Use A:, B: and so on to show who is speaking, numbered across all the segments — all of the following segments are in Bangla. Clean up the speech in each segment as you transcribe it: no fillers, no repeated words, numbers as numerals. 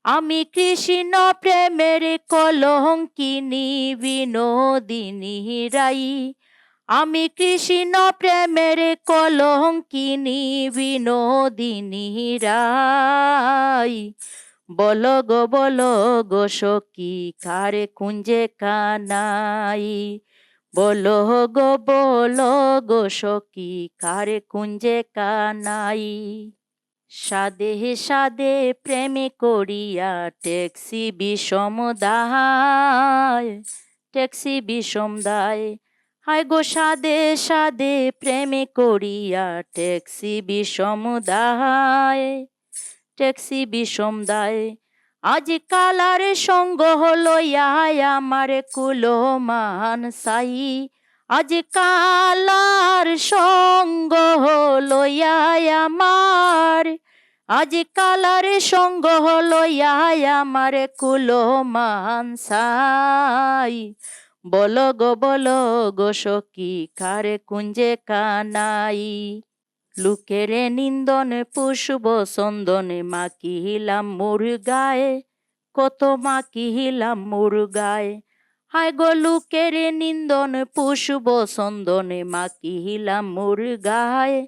A: আমি কৃষ্ণ প্রেমের কলঙ্কিনী বিনোদিনী রাই। আমি কৃষ্ণ প্রেমের কলঙ্কিনী বিনোদিনী রাই। বলো গো সখী কারে কুঞ্জে কানাই। বলো গো সখী কারে কুঞ্জে কানাই। সাদে সাদে প্রেমে করিয়া ট্যাক্সি বিষম দায়। ট্যাক্সি বিষম দায়। হায় গো সাদে সাদে প্রেমে করিয়া ট্যাক্সি বিষম দায়। ট্যাক্সি বিষম দায়। আজ কালার সঙ্গ লইয়া আমার কুলমান সাই। আজ কালার সঙ্গ লইয়া আমার। আজ কালার সঙ্গ লইয়া আমার কুলমান সাই। বলো গো সখী কারে কুঞ্জে কানাই। লোকের নিন্দন পুষ্প চন্দনে মাখিলাম মোর গায়ে। কত মাখিলাম মোর গায়ে। হায় গো লোকের নিন্দন পুষ্প চন্দনে মাখিলাম মোর গায়ে।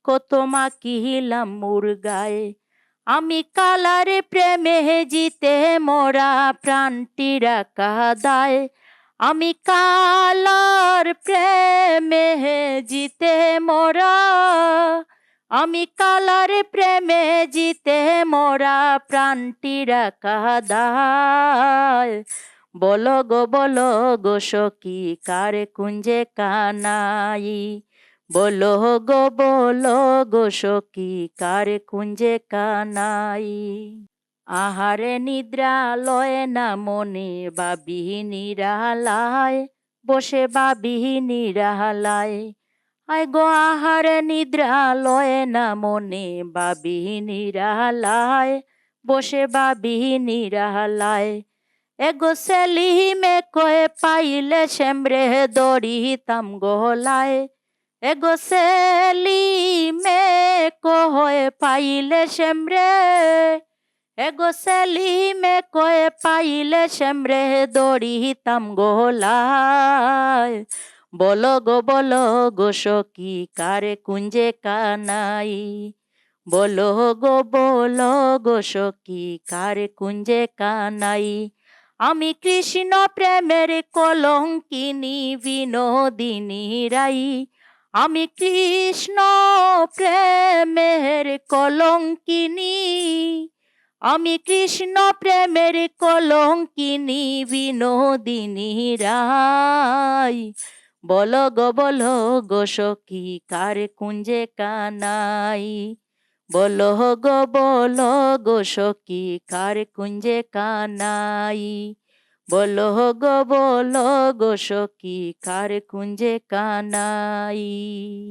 A: কত মাখিলাম মোর গায়ে। আমি কালার প্রেমে জিতে মোরা প্রাণটি রাখা দায়। আমি কালার প্রেমে জিতে মোরা। আমি কালার প্রেমে জিতে মোরা প্রাণটি রাখা দায়। বলো গো সখী কারে কুঞ্জে কানাই। বলো গো সখী কারে কুঞ্জে কানাই। আহারে নিদ্রা লয় না মনে বাবি নিরালায়। বসে বাবি নিরালায়। আয় গো আহারে নিদ্রা লয় না মনে বাবি নিরালায়। বসে বাবি নিরালায়। এগো সেলিমে কয়ে পাইলে শ্যামরে দড়িতাম গলায়। এগো সেলিমে কয়ে পাইলে শ্যামরে। এগো সেলিমে কয়ে পাইলে শ্যামরে দড়িতাম গলায়। বলো গো সখী কারে কুঞ্জে কানাই। বলো গো সখী কারে কুঞ্জে কানাই। আমি কৃষ্ণ প্রেমের কলঙ্কিনী বিনোদিনী রাই। আমি কৃষ্ণ প্রেমের কলঙ্কিনী। আমি কৃষ্ণ প্রেমের কলঙ্কিনী বিনোদিনী রাই। বলো গো সখী কারে কুঞ্জে কানাই। বলো গো সখী কারে কুঞ্জে কানাই। বলো গো সখী কারে কুঞ্জে কানাই।